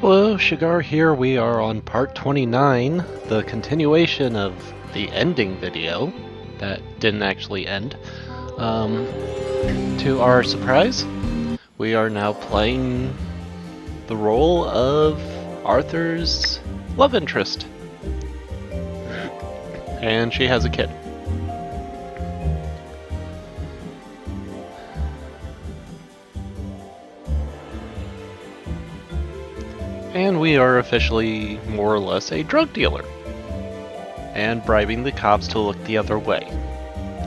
Hello, Shagar here. We are on part 29, the continuation of the ending video that didn't actually end. To our surprise, we are now playing the role of Arthur's love interest. And she has a kid. And we are officially more or less a drug dealer. And bribing the cops to look the other way.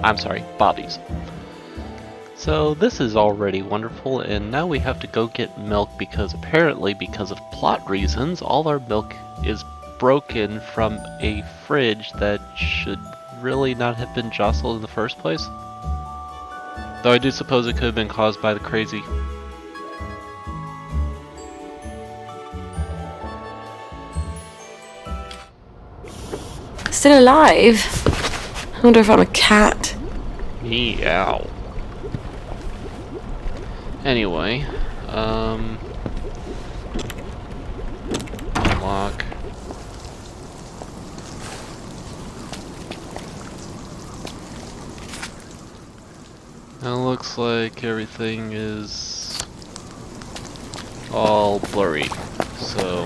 I'm sorry, Bobby's. So this is already wonderful, and now we have to go get milk because apparently, because of plot reasons, all our milk is broken from a fridge that should really not have been jostled in the first place. Though I do suppose it could have been caused by the crazy. Still alive? I wonder if I'm a cat. Meow. Anyway, unlock. Now it looks like everything is all blurry, so...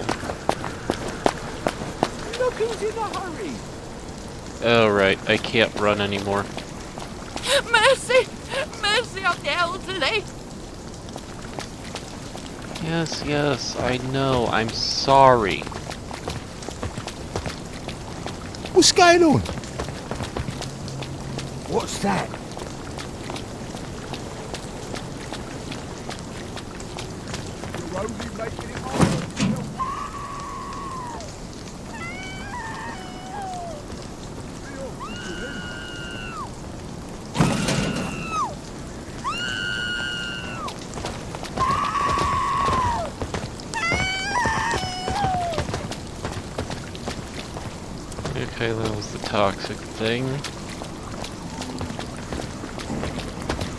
Look who's in a hurry! Oh right, I can't run anymore. Mercy! Mercy on the elderly! Yes, I know, I'm sorry. What's going on? What's that? Okay, that was the toxic thing.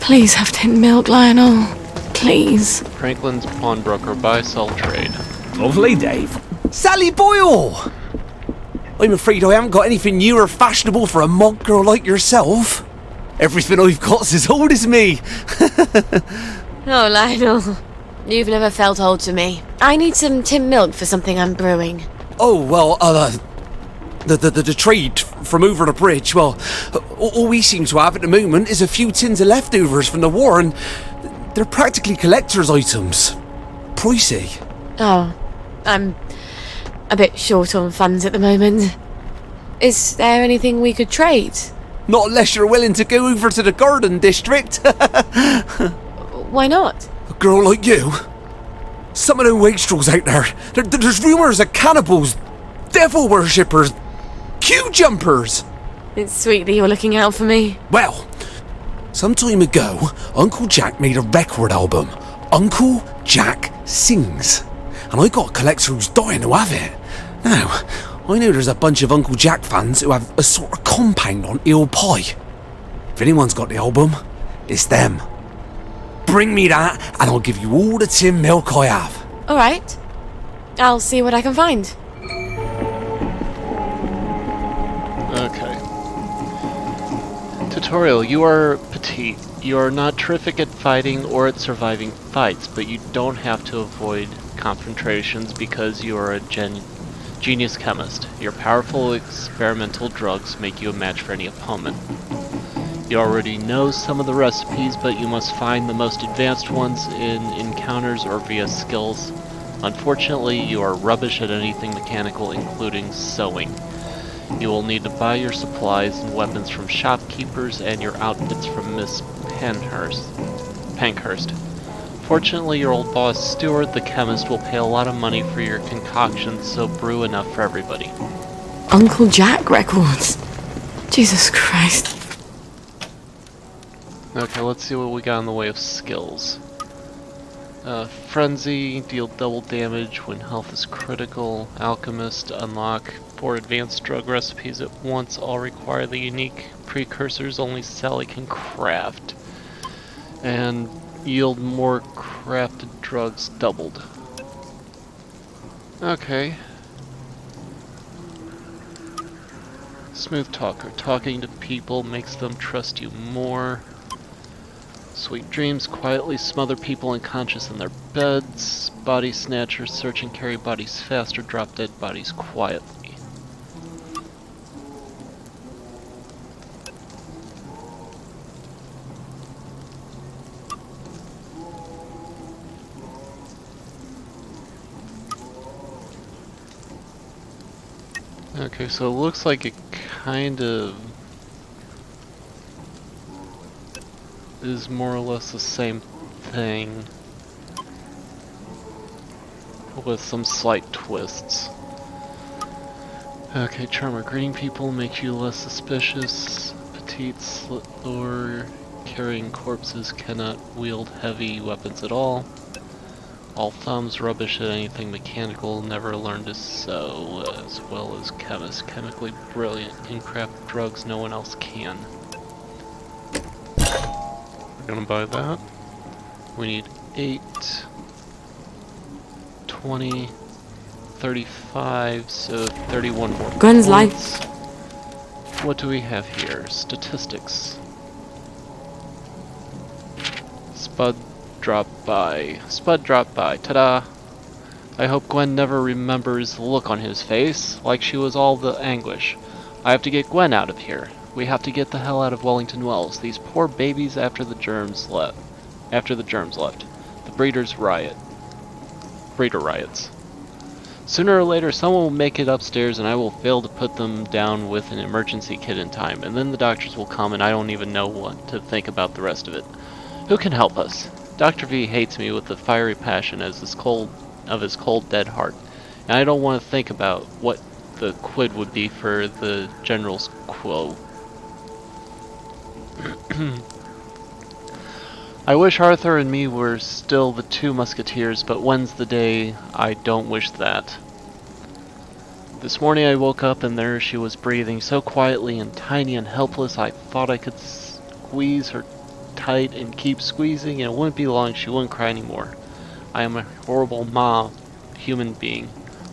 Please have tin milk, Lionel. Please. Franklin's pawnbroker buy-sell trade. Lovely, Dave. Sally Boyle! I'm afraid I haven't got anything new or fashionable for a monk girl like yourself. Everything I've got's as old as me. Oh, Lionel. You've never felt old to me. I need some tin milk for something I'm brewing. Oh, well, the trade from over the bridge, well, all we seem to have at the moment is a few tins of leftovers from the war, and they're practically collector's items. Pricey. Oh, I'm a bit short on funds at the moment. Is there anything we could trade? Not unless you're willing to go over to the garden district. Why not? A girl like you? Some of the wastrels out there's rumours of cannibals, devil worshippers, queue jumpers. It's sweet that you're looking out for me. Well, some time ago, Uncle Jack made a record album, Uncle Jack Sings, and I got a collector who's dying to have it. Now, I know there's a bunch of Uncle Jack fans who have a sort of compound on Eel Pie. If anyone's got the album, it's them. Bring me that, and I'll give you all the tin milk I have. All right. I'll see what I can find. Okay. Tutorial, you are petite. You are not terrific at fighting or at surviving fights, but you don't have to avoid confrontations because you are a genius chemist. Your powerful experimental drugs make you a match for any opponent. You already know some of the recipes, but you must find the most advanced ones in encounters or via skills. Unfortunately, you are rubbish at anything mechanical, including sewing. You will need to buy your supplies and weapons from shopkeepers and your outfits from Miss Pankhurst. Fortunately, your old boss, Stewart, the chemist, will pay a lot of money for your concoctions, so brew enough for everybody. Uncle Jack records. Jesus Christ. Okay, let's see what we got in the way of skills. Frenzy, deal double damage when health is critical. Alchemist, unlock 4 advanced drug recipes at once. All require the unique precursors only Sally can craft. And yield more crafted drugs doubled. Okay. Smooth talker. Talking to people makes them trust you more. Sweet dreams quietly smother people unconscious in their beds. Body snatchers search and carry bodies faster, drop dead bodies quietly. Okay, so it looks like it kind of is more or less the same thing with some slight twists. Okay, charmer. Greeting people makes you less suspicious. Petite, or carrying corpses cannot wield heavy weapons at all. All thumbs, rubbish at anything mechanical, never learn to sew, as well as chemist. Chemically brilliant, can craft drugs no one else can. We're gonna buy that. We need 8, 20, 35, so 31 more Gwen's points. What do we have here? Statistics. Spud dropped by. Spud dropped by. Ta-da! I hope Gwen never remembers the look on his face, like she was all the anguish. I have to get Gwen out of here. We have to get the hell out of Wellington Wells. These poor babies after the germs left. The breeders riot. Breeder riots. Sooner or later, someone will make it upstairs and I will fail to put them down with an emergency kit in time, and then the doctors will come and I don't even know what to think about the rest of it. Who can help us? Dr. V hates me with the fiery passion as his cold dead heart, and I don't want to think about what the quid would be for the general's quo. I wish Arthur and me were still the two musketeers, but when's the day I don't wish that. This morning I woke up and there she was breathing so quietly and tiny and helpless I thought I could squeeze her tight and keep squeezing and it wouldn't be long she wouldn't cry anymore. I am a horrible human being.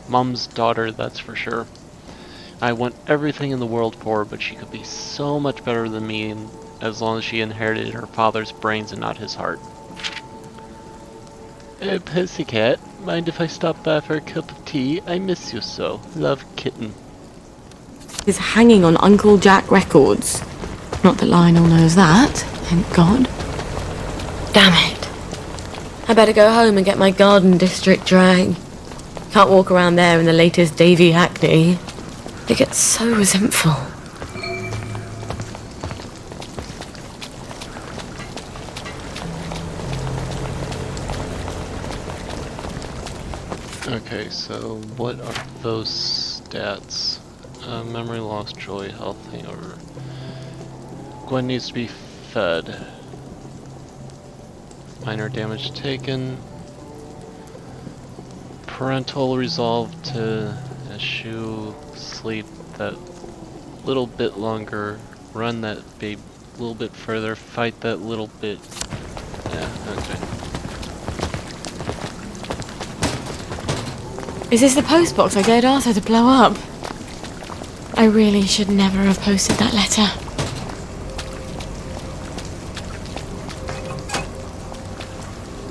Mom's daughter, that's for sure. I want everything in the world for her, but she could be so much better than me as long as she inherited her father's brains and not his heart. Pussycat, mind if I stop by for a cup of tea? I miss you so. Love, Kitten. Is hanging on Uncle Jack records. Not that Lionel knows that, thank God. Damn it. I better go home and get my Garden District drag. Can't walk around there in the latest Davy Hackney. They get so resentful. Okay, so what are those stats? Memory loss, joy, health hangover. Gwen needs to be fed. Minor damage taken. Parental resolve to eschew sleep that little bit longer. Run that babe little bit further. Fight that little bit. Yeah, okay. Is this the postbox I dared Arthur to blow up? I really should never have posted that letter.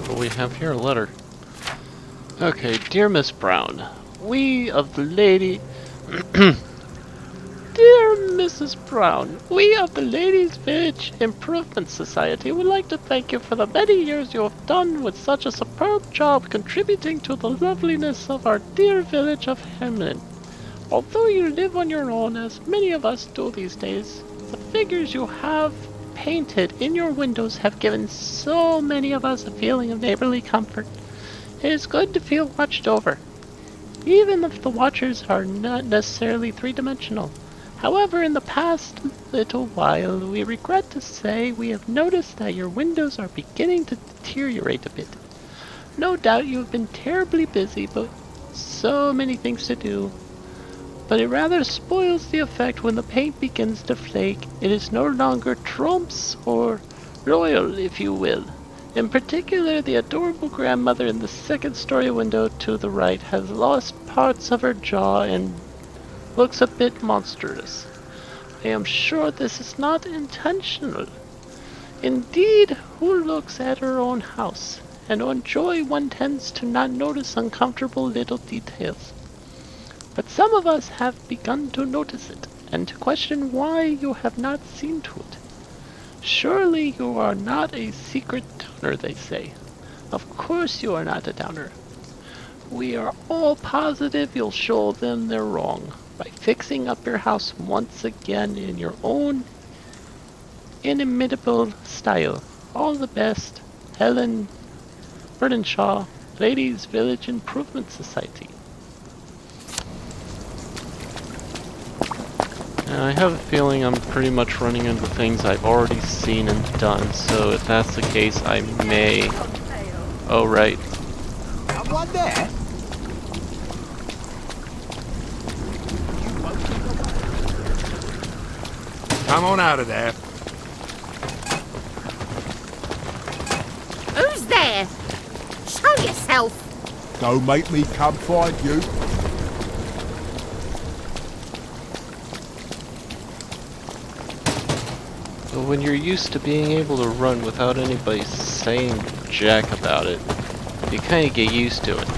What do we have here? A letter. Okay, dear Miss Brown, we of the lady... Dear Mrs. Brown, we of the Ladies' Village Improvement Society would like to thank you for the many years you have done with such a superb job contributing to the loveliness of our dear village of Hamlin. Although you live on your own, as many of us do these days, the figures you have painted in your windows have given so many of us a feeling of neighborly comfort. It is good to feel watched over, even if the watchers are not necessarily three-dimensional. However, in the past little while, we regret to say we have noticed that your windows are beginning to deteriorate a bit. No doubt you have been terribly busy, but so many things to do. But it rather spoils the effect when the paint begins to flake. It is no longer trumps or royal, if you will. In particular, the adorable grandmother in the second-story window to the right has lost parts of her jaw and looks a bit monstrous. I am sure this is not intentional. Indeed, who looks at her own house? And on joy one tends to not notice uncomfortable little details. But some of us have begun to notice it, and to question why you have not seen to it. Surely you are not a secret downer, they say. Of course you are not a downer. We are all positive you'll show them they're wrong by fixing up your house once again in your own inimitable style. All the best, Helen Burdenshaw, Ladies Village Improvement Society. And I have a feeling I'm pretty much running into things I've already seen and done, so if that's the case, I may... Oh, right. Someone there? Come on out of there. Who's there? Show yourself. Don't make me come find you. But when you're used to being able to run without anybody saying jack about it, you kind of get used to it.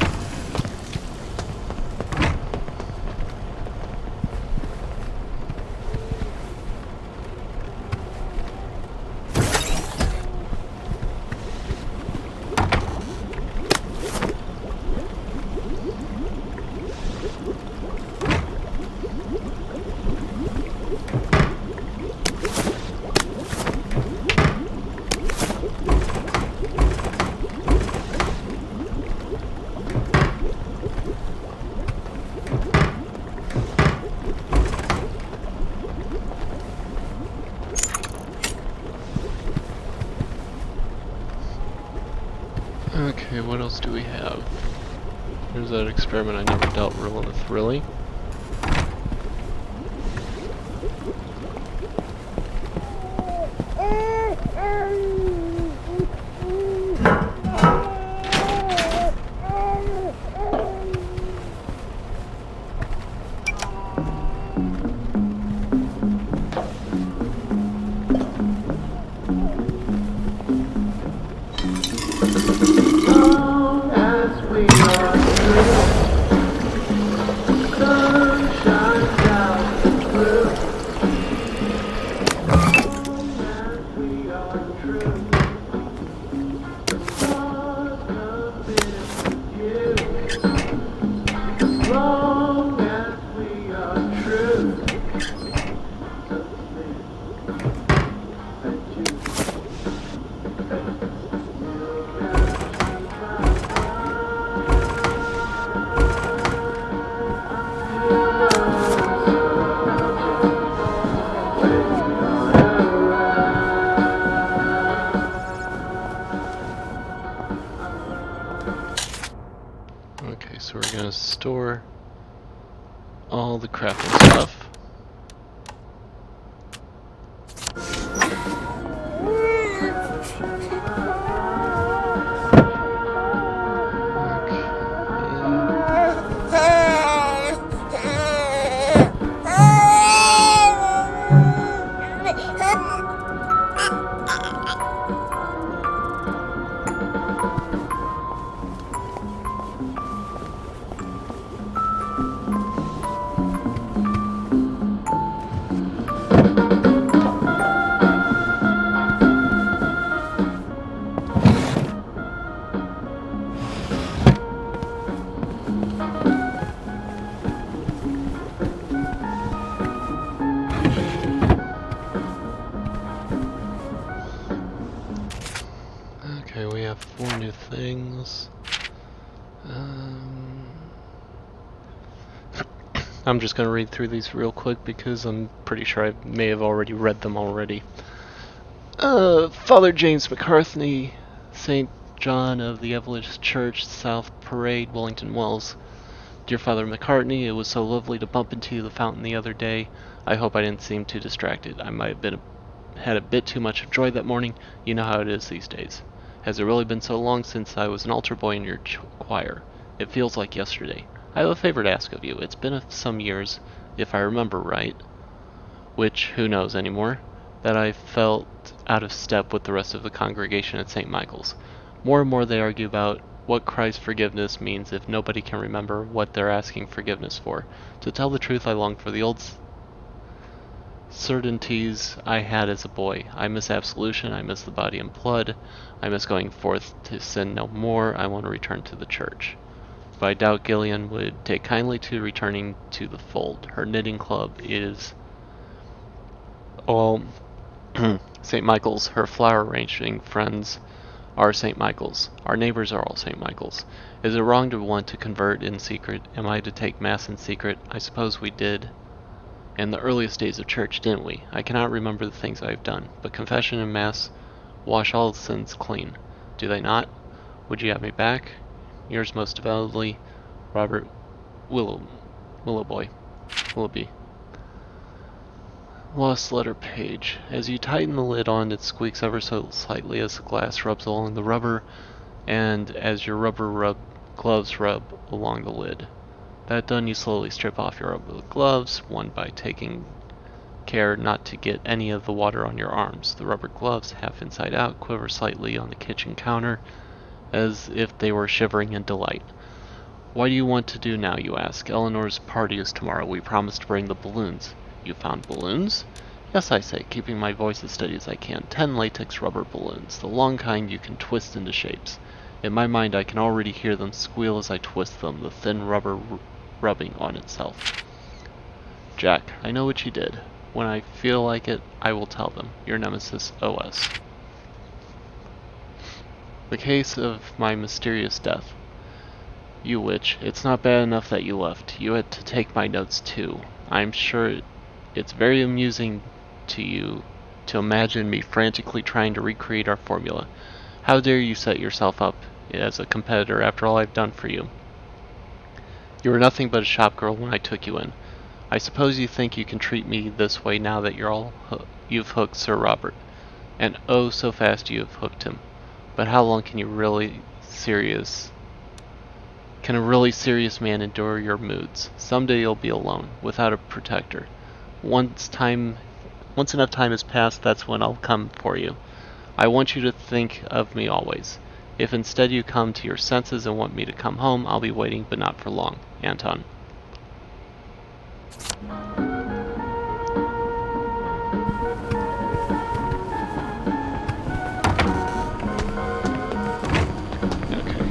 Okay, what else do we have? There's that experiment I never dealt with, really. Okay, so we're gonna store all the crafting stuff. Okay, we have 4 new things. I'm just going to read through these real quick because I'm pretty sure I may have already read them already. Father James McCarthy, St. John of the Evelyn Church, South Parade, Wellington Wells. Dear Father McCartney, it was so lovely to bump into the fountain the other day. I hope I didn't seem too distracted. I might have had a bit too much joy that morning. You know how it is these days. Has it really been so long since I was an altar boy in your choir? It feels like yesterday. I have a favor to ask of you. It's been some years, if I remember right, which who knows anymore, that I felt out of step with the rest of the congregation at St. Michael's. More and more they argue about what Christ's forgiveness means if nobody can remember what they're asking forgiveness for. To tell the truth, I long for the old certainties I had as a boy. I miss absolution, I miss the body and blood, I miss going forth to sin no more, I want to return to the church. But I doubt Gillian would take kindly to returning to the fold. Her knitting club is all St. Michael's. Her flower arranging friends are St. Michael's. Our neighbors are all St. Michael's. Is it wrong to want to convert in secret? Am I to take Mass in secret? I suppose we did in the earliest days of church, didn't we? I cannot remember the things I have done, but confession and Mass wash all sins clean. Do they not? Would you have me back? Yours most devoutly, Robert Willoughby. Lost letter page. As you tighten the lid on, it squeaks ever so slightly as the glass rubs along the rubber, and as your rubber gloves rub along the lid. That done, you slowly strip off your rubber gloves, one by taking care not to get any of the water on your arms. The rubber gloves, half inside out, quiver slightly on the kitchen counter, as if they were shivering in delight. What do you want to do now, you ask? Eleanor's party is tomorrow. We promised to bring the balloons. You found balloons? Yes, I say, keeping my voice as steady as I can. 10 latex rubber balloons, the long kind you can twist into shapes. In my mind, I can already hear them squeal as I twist them, the thin rubber rubbing on itself. Jack, I know what you did. When I feel like it, I will tell them. Your nemesis, OS. The case of my mysterious death. You witch, it's not bad enough that you left. You had to take my notes too. I'm sure it's very amusing to you to imagine me frantically trying to recreate our formula. How dare you set yourself up as a competitor after all I've done for you? You were nothing but a shop girl when I took you in. I suppose you think you can treat me this way now that you've hooked Sir Robert. And oh, so fast you have hooked him. But how long can a really serious man endure your moods? Someday you'll be alone, without a protector. Once enough time has passed, that's when I'll come for you. I want you to think of me always. If instead you come to your senses and want me to come home, I'll be waiting, but not for long. Anton.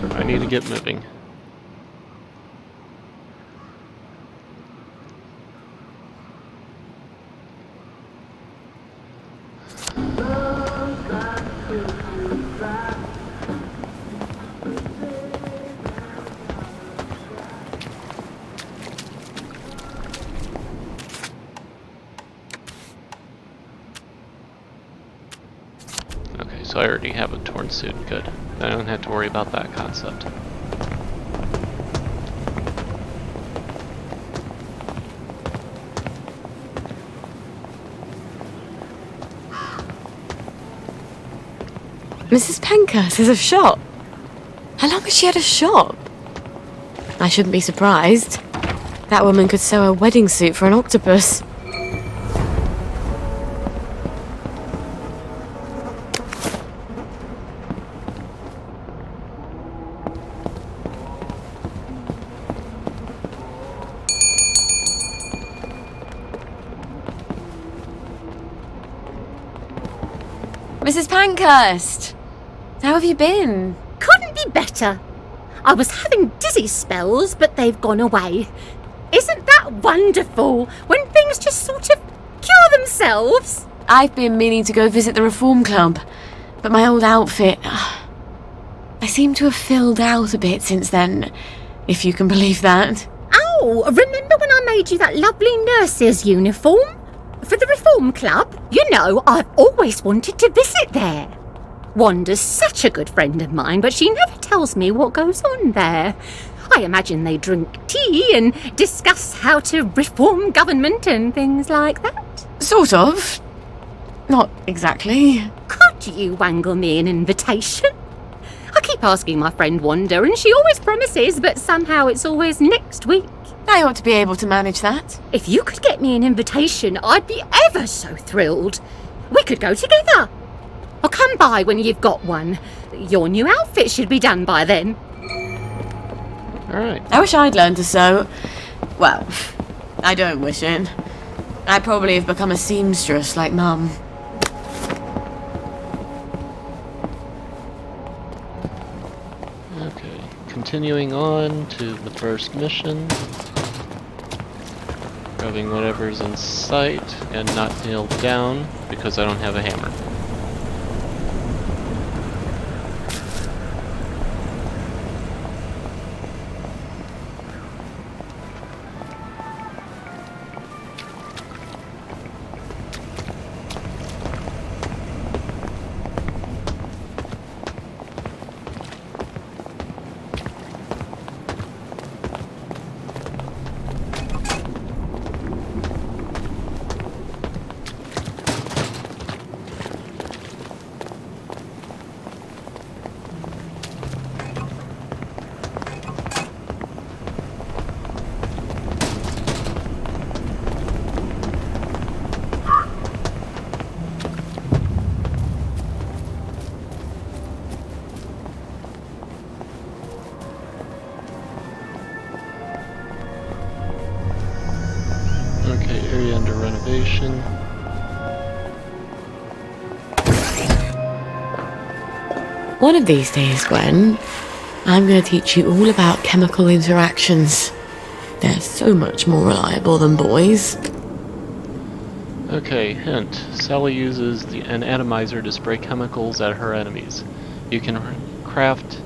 Okay, I need to get moving. Okay, so I already have a torn suit. Good. I don't have to worry about that concept. Mrs. Pankhurst has a shop. How long has she had a shop? I shouldn't be surprised. That woman could sew a wedding suit for an octopus. Mrs. Pankhurst! How have you been? Couldn't be better. I was having dizzy spells, but they've gone away. Isn't that wonderful when things just sort of cure themselves? I've been meaning to go visit the Reform Club, but my old outfit... I seem to have filled out a bit since then, if you can believe that. Oh, remember when I made you that lovely nurse's uniform? For the Reform Club? You know, I've always wanted to visit there. Wanda's such a good friend of mine, but she never tells me what goes on there. I imagine they drink tea and discuss how to reform government and things like that. Sort of. Not exactly. Could you wangle me an invitation? keep asking my friend Wanda, and she always promises, but somehow it's always next week. I ought to be able to manage that. If you could get me an invitation, I'd be ever so thrilled. We could go together. I'll come by when you've got one. Your new outfit should be done by then. Alright. I wish I'd learned to sew. Well, I don't wish it. I'd probably have become a seamstress like Mum. Okay. Continuing on to the first mission. Grabbing whatever's in sight and not nailed down because I don't have a hammer. Okay, area under renovation. One of these days, Gwen, I'm going to teach you all about chemical interactions. They're so much more reliable than boys. Okay, hint. Sally uses an atomizer to spray chemicals at her enemies. You can craft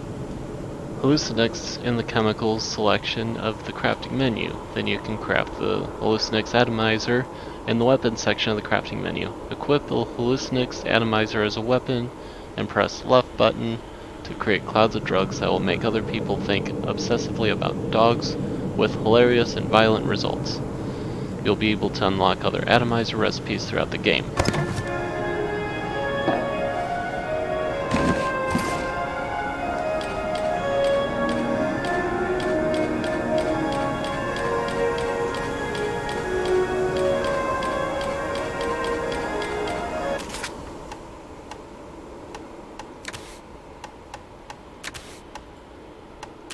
hallucinics in the chemicals selection of the crafting menu. Then you can craft the hallucinics atomizer in the weapons section of the crafting menu. Equip the hallucinics atomizer as a weapon and press left button to create clouds of drugs that will make other people think obsessively about dogs with hilarious and violent results. You'll be able to unlock other atomizer recipes throughout the game.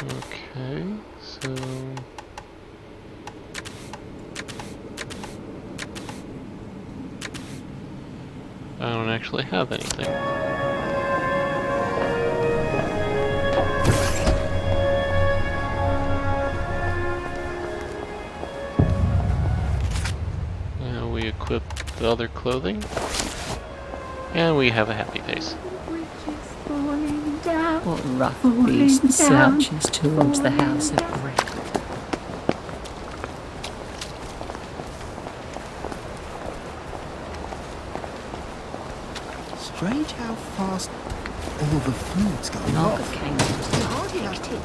Okay, so I don't actually have anything. Now we equip the other clothing, and we have a happy face. What rough beast slouches towards the house of bread? Strange how fast all the food's going Margaret off. came into the Hardly ate it.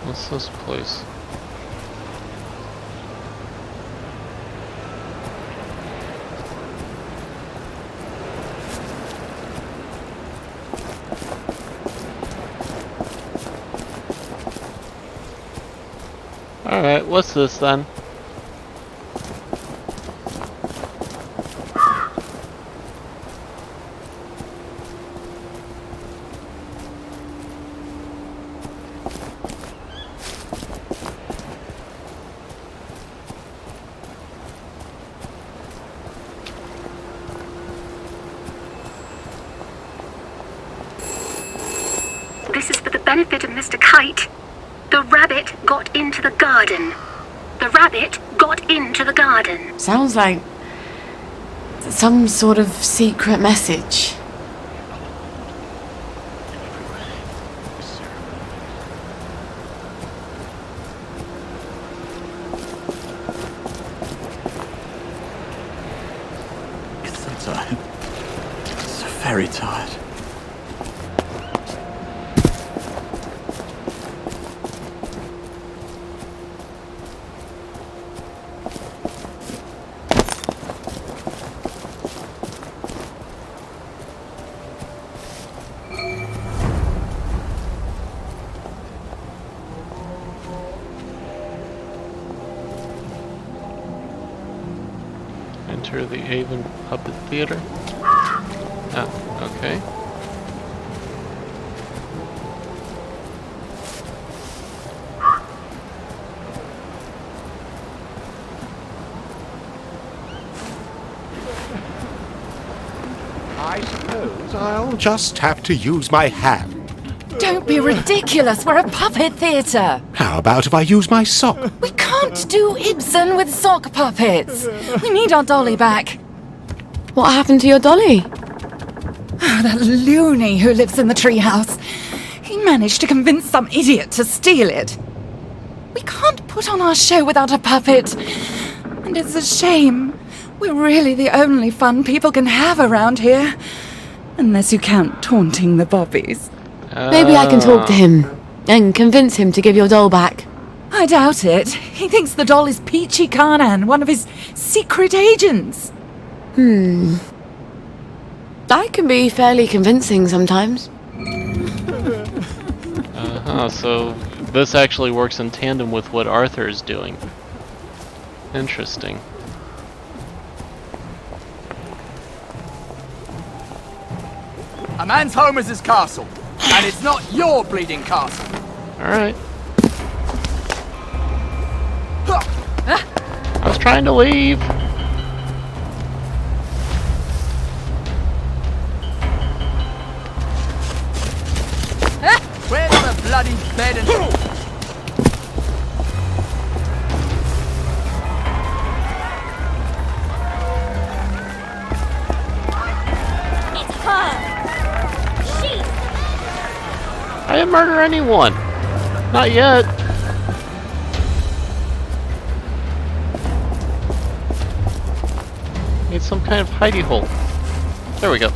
What's this place? Alright, what's this then? This is for the benefit of Mr. Kite. The rabbit got into the garden. The rabbit got into the garden. Sounds like some sort of secret message. So tired. So very tired. Enter the Avon Puppet Theater. Oh, okay. I suppose I'll just have to use my hand. Don't be ridiculous. We're a puppet theatre. How about if I use my sock? We can't do Ibsen with sock puppets. We need our dolly back. What happened to your dolly? That loony who lives in the treehouse. He managed to convince some idiot to steal it. We can't put on our show without a puppet. And it's a shame. We're really the only fun people can have around here. Unless you count taunting the bobbies. Maybe I can talk to him and convince him to give your doll back. I doubt it. He thinks the doll is Peachy Carnan, one of his secret agents. I can be fairly convincing sometimes. So this actually works in tandem with what Arthur is doing. Interesting. A man's home is his castle, and it's not your bleeding castle. Alright. I was trying to leave. Where's the bloody bed and... I didn't murder anyone. Not yet. Need some kind of hidey hole. There we go.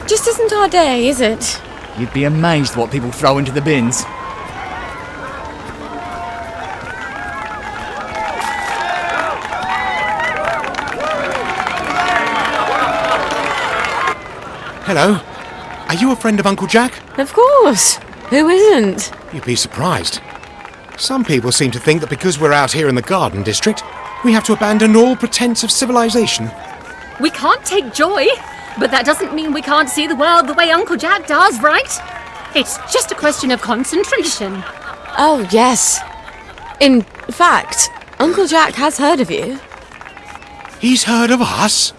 Just isn't our day, is it? You'd be amazed what people throw into the bins. Hello. Are you a friend of Uncle Jack? Of course. Who isn't? You'd be surprised. Some people seem to think that because we're out here in the Garden District, we have to abandon all pretense of civilization. We can't take joy, but that doesn't mean we can't see the world the way Uncle Jack does, right? It's just a question of concentration. Oh, yes. In fact, Uncle Jack has heard of you. He's heard of us?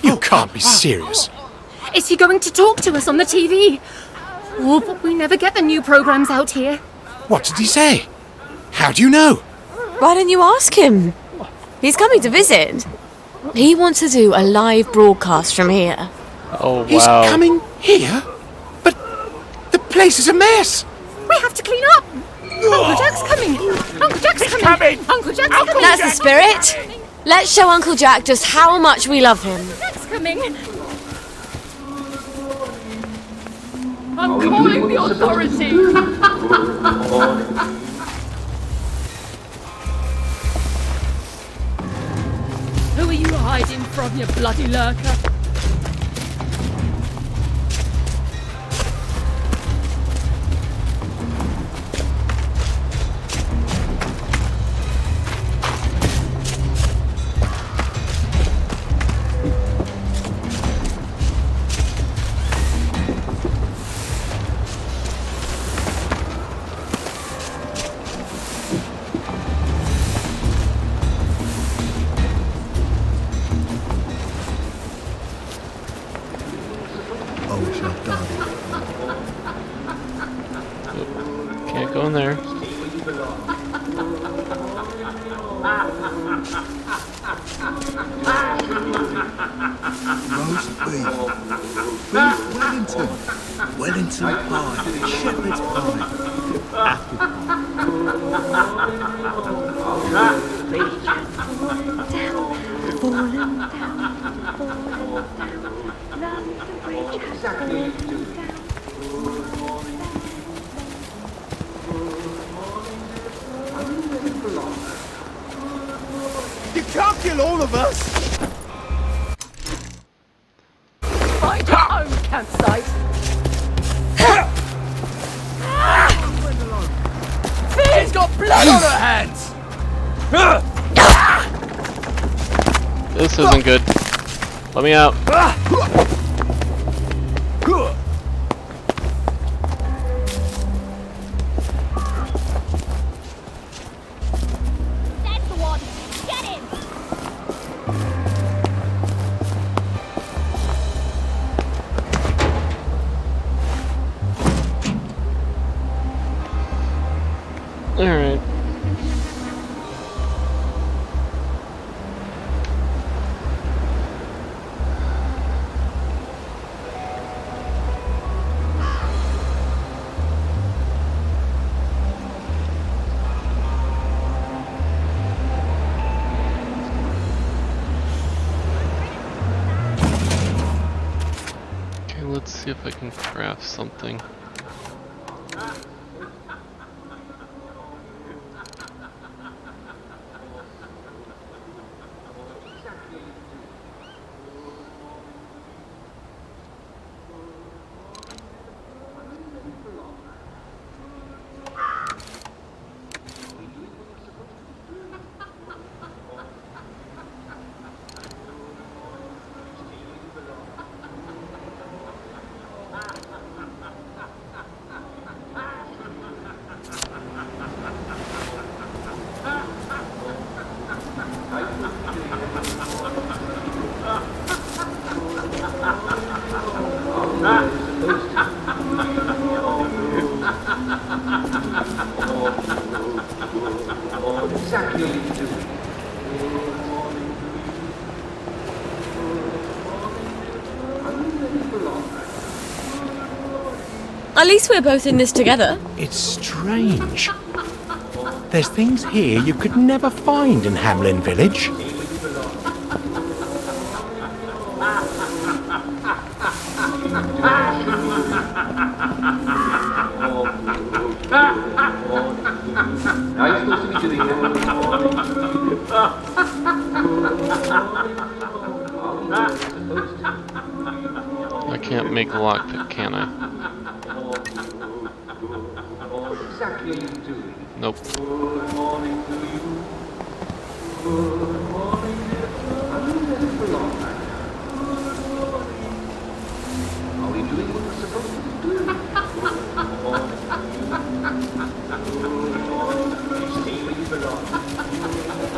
You can't be serious. Is he going to talk to us on the TV? Oh, but we never get the new programs out here. What did he say? How do you know? Why don't you ask him? He's coming to visit. He wants to do a live broadcast from here. Oh, wow. He's coming here? But the place is a mess. We have to clean up. Uncle Jack's coming. Uncle Jack's coming. Uncle Jack's coming. That's the spirit. Let's show Uncle Jack just how much we love him. Jack's coming. I'm calling the authorities. Who are you hiding from, you bloody lurker? Can't go in there. roast beef, beef Wellington pie, shepherd's pie, apple pie. You can't kill all of us! Find your own campsite. She's got blood on her hands! This isn't good. Let me out. That's the one. Get him. Alright. Okay, let's see if I can craft something. At least we're both in this together. It's strange. There's things here you could never find in Hamlin Village. I can't make a lockpick, can I? Nope.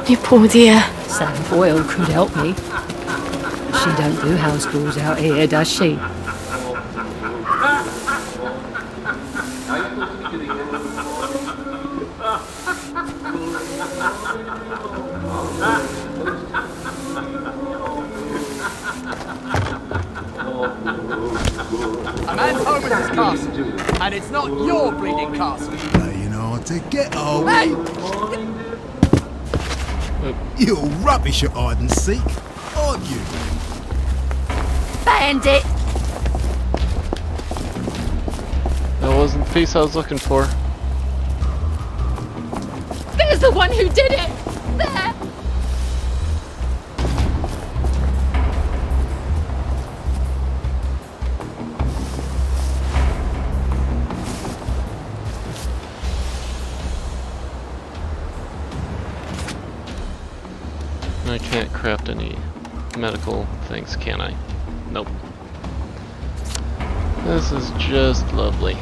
You poor dear. Sam Boyle could help me. She don't do house calls out here, does she? A man's home is his castle, and it's not your bleeding castle. Playing hard to get, are we? Hey! You're rubbish at hide and seek, aren't you? Bandit! That wasn't the piece I was looking for. There's the one who did it! There! I can't craft any medical things, can I? Nope. This is just lovely.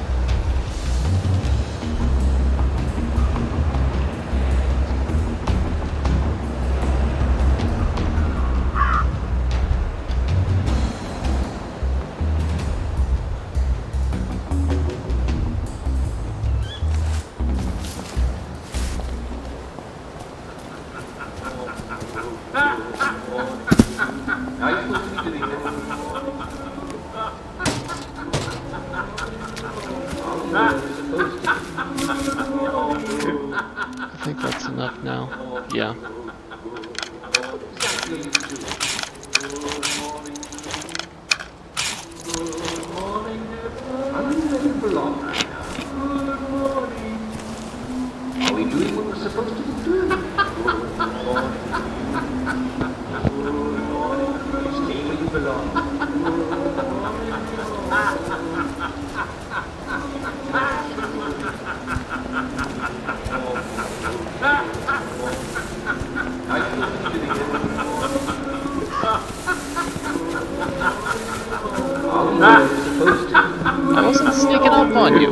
Now you're supposed to be doing this. Yeah. Are we doing what we're supposed to be doing? Stay where you belong. I wasn't sneaking up on you.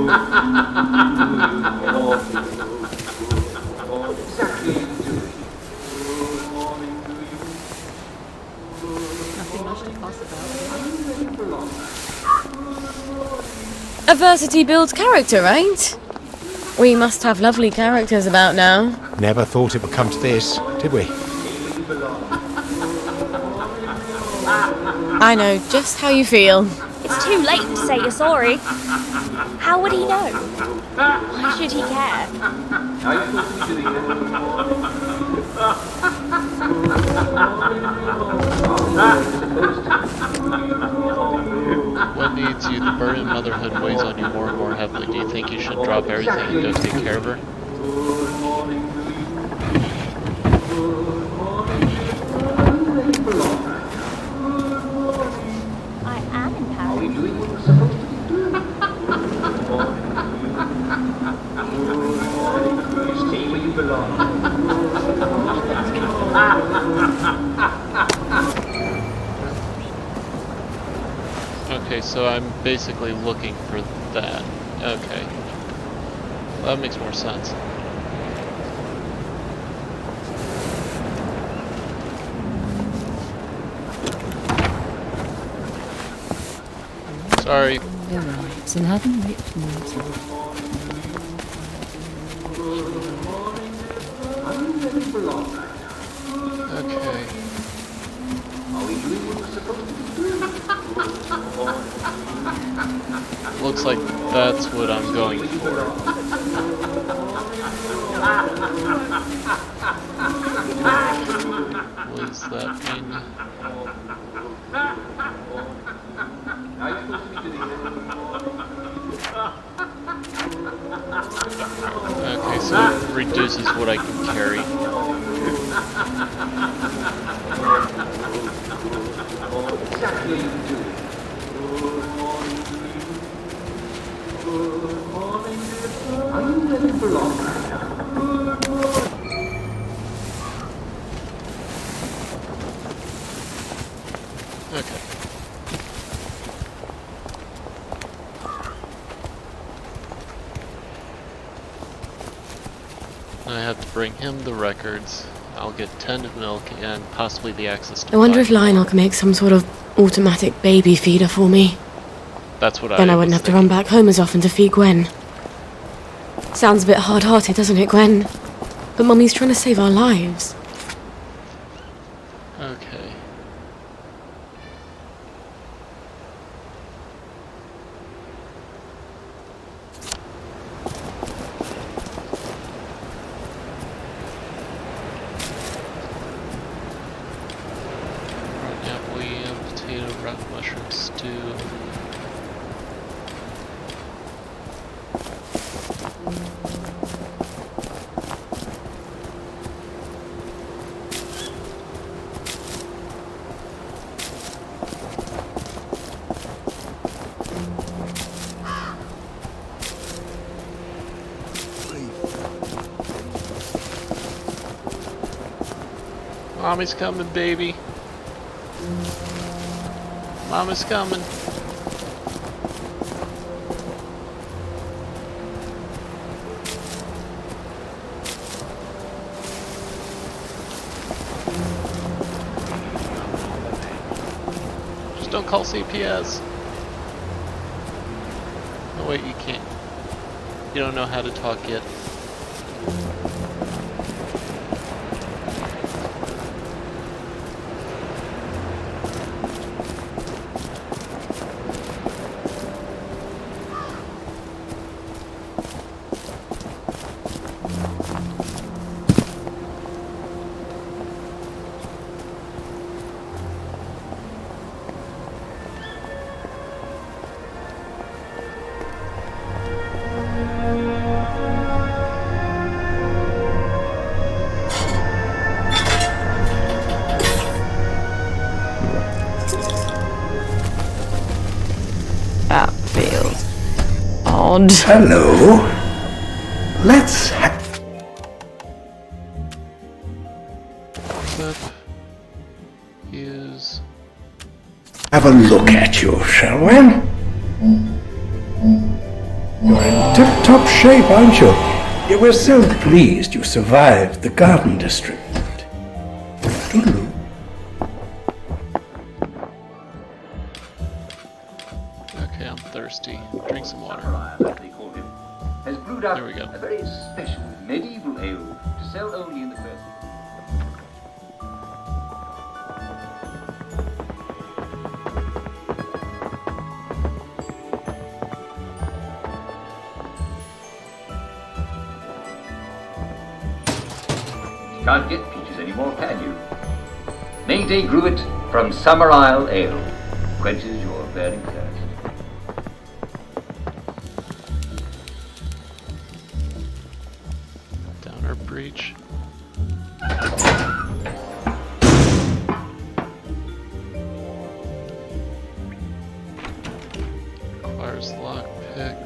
Nothing much to fuss about. Adversity builds character, right? We must have lovely characters about now. Never thought it would come to this, did we? I know just how you feel. It's too late to say you're sorry. How would he know? Why should he care? What needs you? The burden of motherhood weighs on you more and more heavily. Do you think you should drop everything and go take care of her? I am in power. Are we doing what we're supposed to be doing? Stay where you belong. Okay, so I'm basically looking for that. Okay. Well, that makes more sense. Sorry. You're right, and having rich mortal. Okay. Are we doing what we're supposed to be doing? Looks like that's what I'm going for. What does that mean? Okay, so it reduces what I can carry. Are you where you belong? Okay. I have to bring him the records. I'll get 10 of milk and possibly the access to I wonder if 5 Lionel more. can make some sort of automatic baby feeder for me. That's what Then I was wouldn't have to thinking. run back home as often to feed Gwen. Sounds a bit hard-hearted, doesn't it, Gwen? But Mummy's trying to save our lives. Okay. Apple yam, potato, rock mushroom stew. Mommy's coming, baby. Mama's coming. Just don't call CPS. Oh wait, you can't. You don't know how to talk yet. God. Hello. Let's Use. have a look at you, shall we? You're in tip-top shape, aren't you? You were so pleased you survived the Garden District. Toodaloo. Okay, I'm thirsty. Drink some water. They call him, has brewed up There we go. a very special medieval ale to sell only in the first. Can't get peaches anymore, can you? Mayday grew it from Summer Isle Ale. Quenches your burning thirst. Downer breach. Requires lockpick.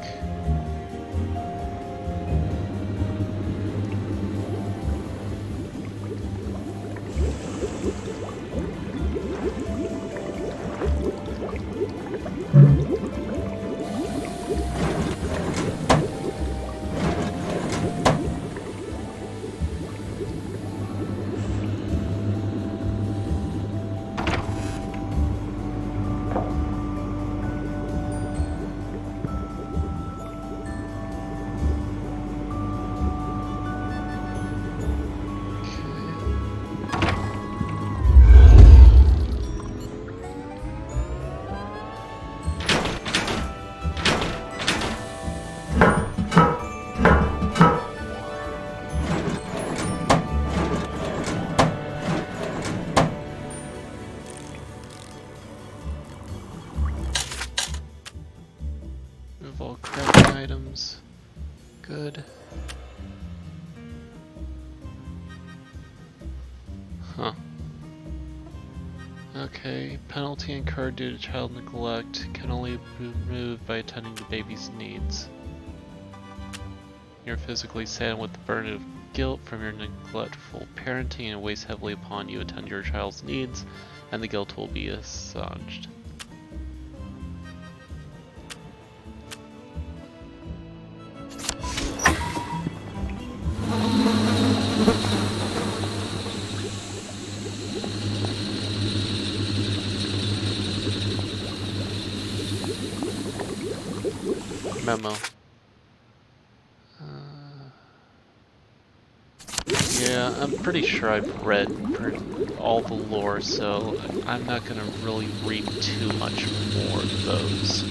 Remove all crafting items. Good. Huh. Okay, penalty incurred due to child neglect can only be removed by attending to baby's needs. You're physically saddened with the burden of guilt from your neglectful parenting and weighs heavily upon you. Attend your child's needs, and the guilt will be assuaged. Memo. Yeah, I'm pretty sure I've read all the lore, so I'm not gonna really read too much more of those.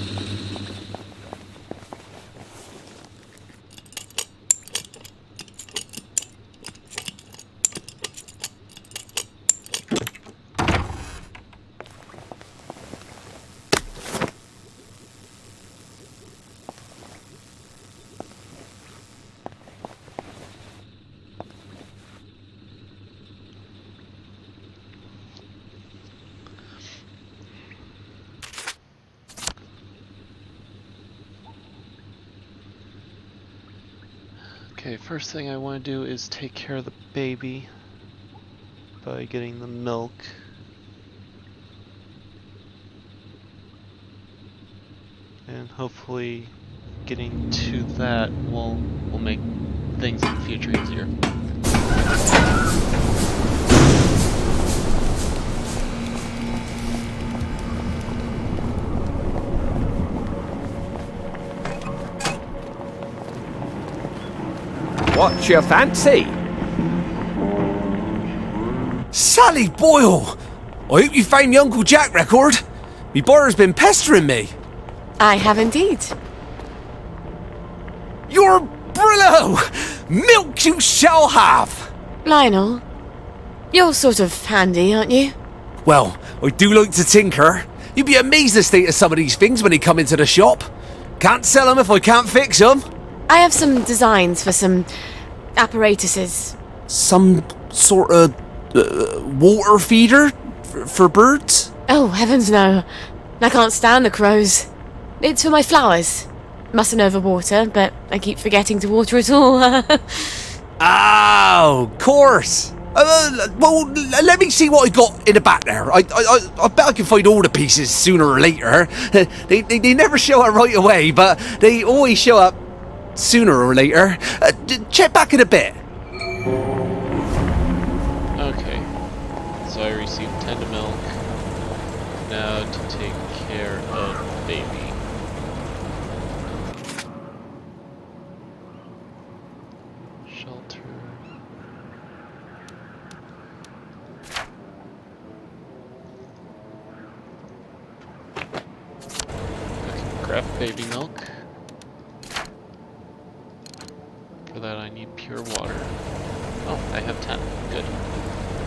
Okay, first thing I want to do is take care of the baby by getting the milk. And hopefully getting to that will make things in the future easier. What's your fancy? Sally Boyle! I hope you found my Uncle Jack record. Me brother's been pestering me. I have indeed. You're Brillo! Milk you shall have! Lionel, you're sort of handy, aren't you? Well, I do like to tinker. You'd be amazed at the state of some of these things when they come into the shop. Can't sell them if I can't fix them. I have some designs for some apparatuses. Some sort of water feeder for birds? Oh, heavens no. I can't stand the crows. It's for my flowers. Mustn't overwater, but I keep forgetting to water it all. Oh, of course. Well, let me see what I got in the back there. I bet I can find all the pieces sooner or later. They never show up right away, but they always show up sooner or later. Check back in a bit. Okay. So I received tender milk. Now to take care of baby. Shelter. Okay, craft baby milk. For that I need pure water. Oh, I have 10. Good.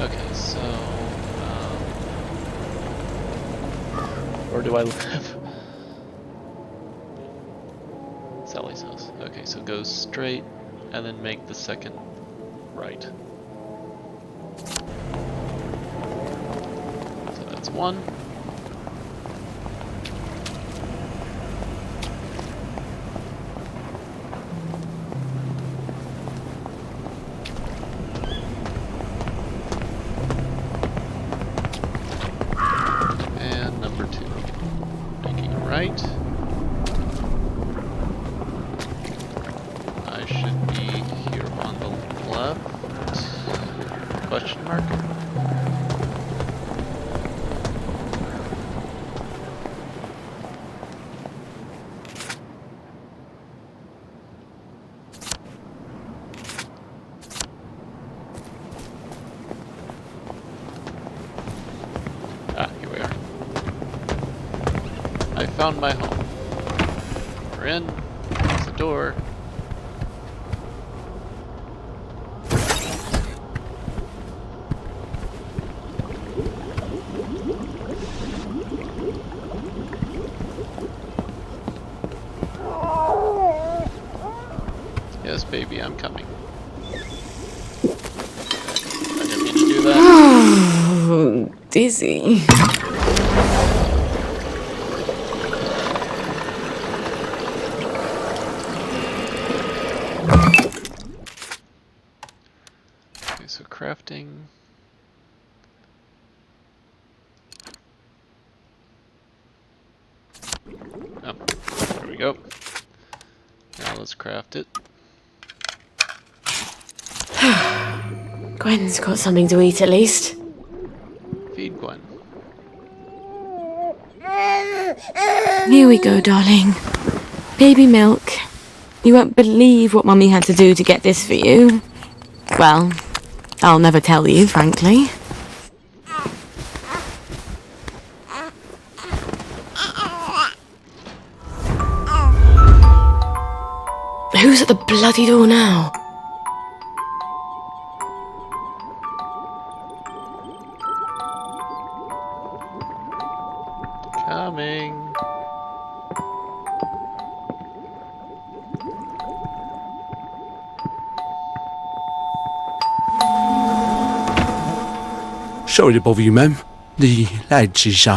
Okay, so... where do I live? Sally's house. Okay, so go straight and then make the second right. So that's 1. And number 2. Making a right. I should be here on the left. Question mark? Ah, here we are. I found my home. We're in. There's the door. Yes, baby, I'm coming. I didn't mean to do that. Oh, dizzy. Okay, so crafting. Oh, there we go. Now let's craft it. Gwen's got something to eat at least. Feed Gwen. Here we go, darling. Baby milk. You won't believe what Mummy had to do to get this for you. Well, I'll never tell you, frankly. Who's at the bloody door now? Coming. Sorry to bother you, ma'am. The lads is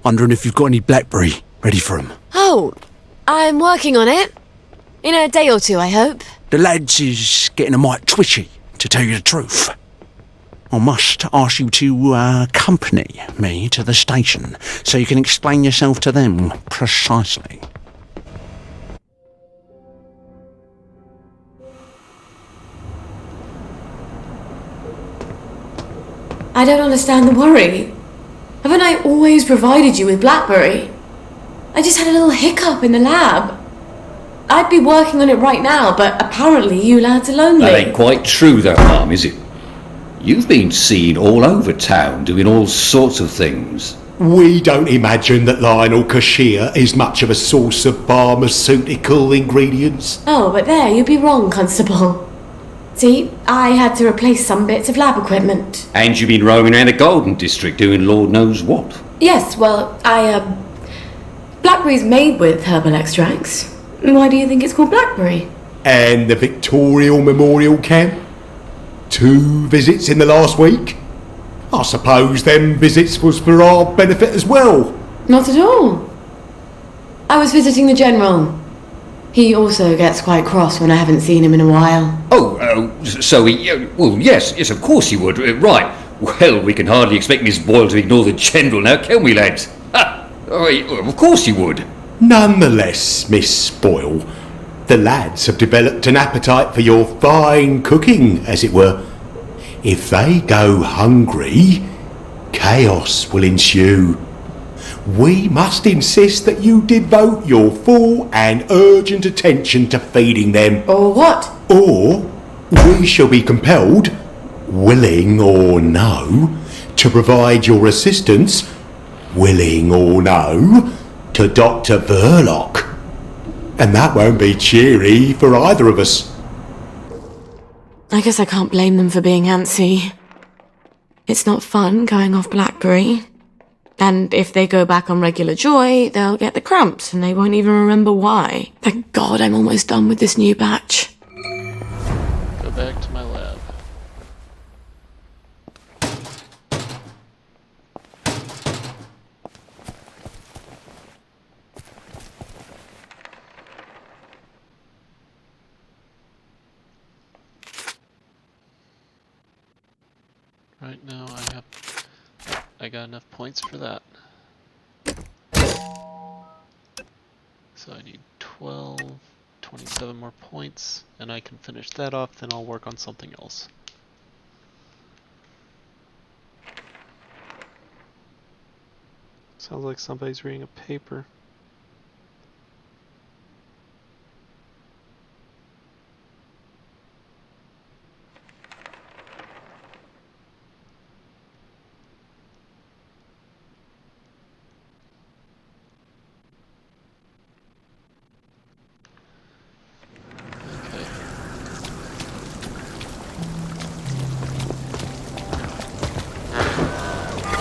wondering if you've got any blackberry ready for 'em. Oh, I'm working on it. In a day or two, I hope. The lads is getting a mite twitchy, to tell you the truth. I must ask you to accompany me to the station so you can explain yourself to them precisely. I don't understand the worry. Haven't I always provided you with blackberry? I just had a little hiccup in the lab. I'd be working on it right now, but apparently you lads are lonely. That ain't quite true though, Mum, is it? You've been seen all over town doing all sorts of things. We don't imagine that Lionel Kashir is much of a source of pharmaceutical ingredients. Oh, but there, you'd be wrong, Constable. See, I had to replace some bits of lab equipment. And you've been roaming around the Golden District doing Lord knows what. Yes, well, blackberry's made with herbal extracts. Why do you think it's called blackberry? And the Victorial Memorial Camp? 2 visits in the last week? I suppose them visits was for our benefit as well. Not at all. I was visiting the General. He also gets quite cross when I haven't seen him in a while. So he... well, yes, of course he would. Right. Well, we can hardly expect Miss Boyle to ignore the General now, can we, lads? Ha! Of course he would. Nonetheless, Miss Boyle, the lads have developed an appetite for your fine cooking, as it were. If they go hungry, chaos will ensue. We must insist that you devote your full and urgent attention to feeding them. Or what? Or we shall be compelled, willing or no, to provide your assistance, willing or no, to Dr. Verloc. And that won't be cheery for either of us. I guess I can't blame them for being antsy. It's not fun going off blackberry. And if they go back on regular joy, they'll get the cramps and they won't even remember why. Thank God I'm almost done with this new batch. Go back to my lab. Right now I got enough points for that. So I need 27 more points, and I can finish that off, then I'll work on something else. Sounds like somebody's reading a paper.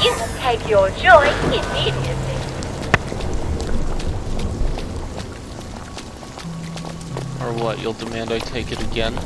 You must take your joy immediately. Or what, you'll demand I take it again?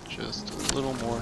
Just a little more.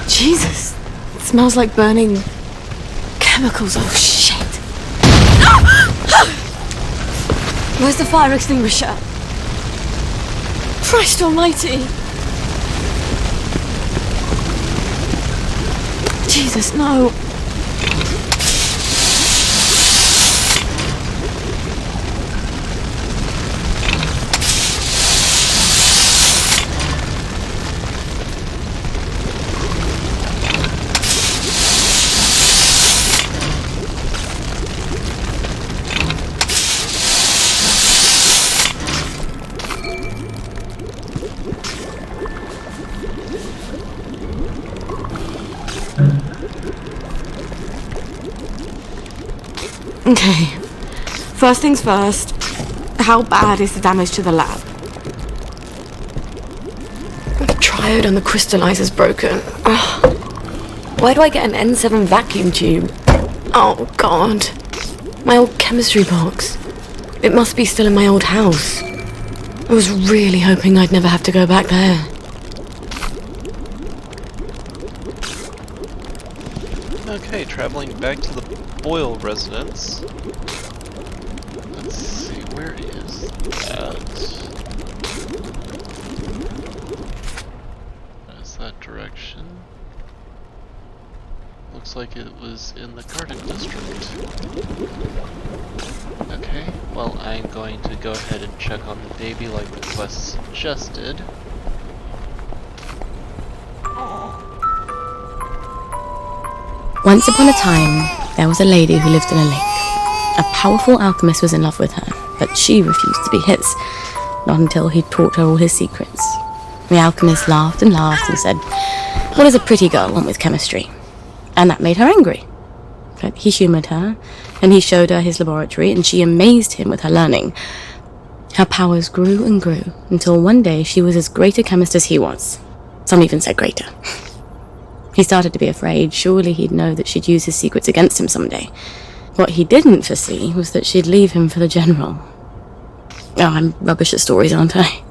Jesus, it smells like burning chemicals. Oh shit. Where's the fire extinguisher? Christ almighty. Jesus, no. Okay. First things first. How bad is the damage to the lab? The triode on the crystallizer's broken. Ugh. Why do I get an N7 vacuum tube? Oh, God. My old chemistry box. It must be still in my old house. I was really hoping I'd never have to go back there. Okay, traveling back to the Boyle residence. Let's see, where is that? Is that direction? Looks like it was in the Garden District. Okay, well, I'm going to go ahead and check on the baby like the quest suggested. Once upon a time, there was a lady who lived in a lake. A powerful alchemist was in love with her, but she refused to be his, not until he'd taught her all his secrets. The alchemist laughed and laughed and said, "What does a pretty girl want with chemistry?" And that made her angry. But he humoured her, and he showed her his laboratory, and she amazed him with her learning. Her powers grew and grew, until one day she was as great a chemist as he was. Some even said greater. He started to be afraid. Surely he'd know that she'd use his secrets against him someday. What he didn't foresee was that she'd leave him for the general. Oh, I'm rubbish at stories, aren't I?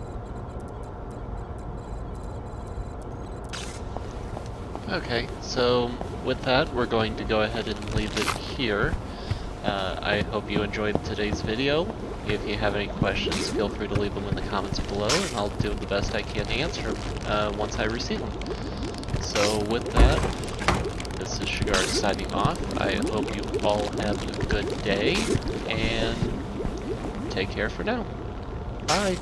Okay, so with that, we're going to go ahead and leave it here. I hope you enjoyed today's video. If you have any questions, feel free to leave them in the comments below, and I'll do the best I can to answer them once I receive them. So with that, this is Shagar signing off. I hope you all have a good day, and take care for now. Bye!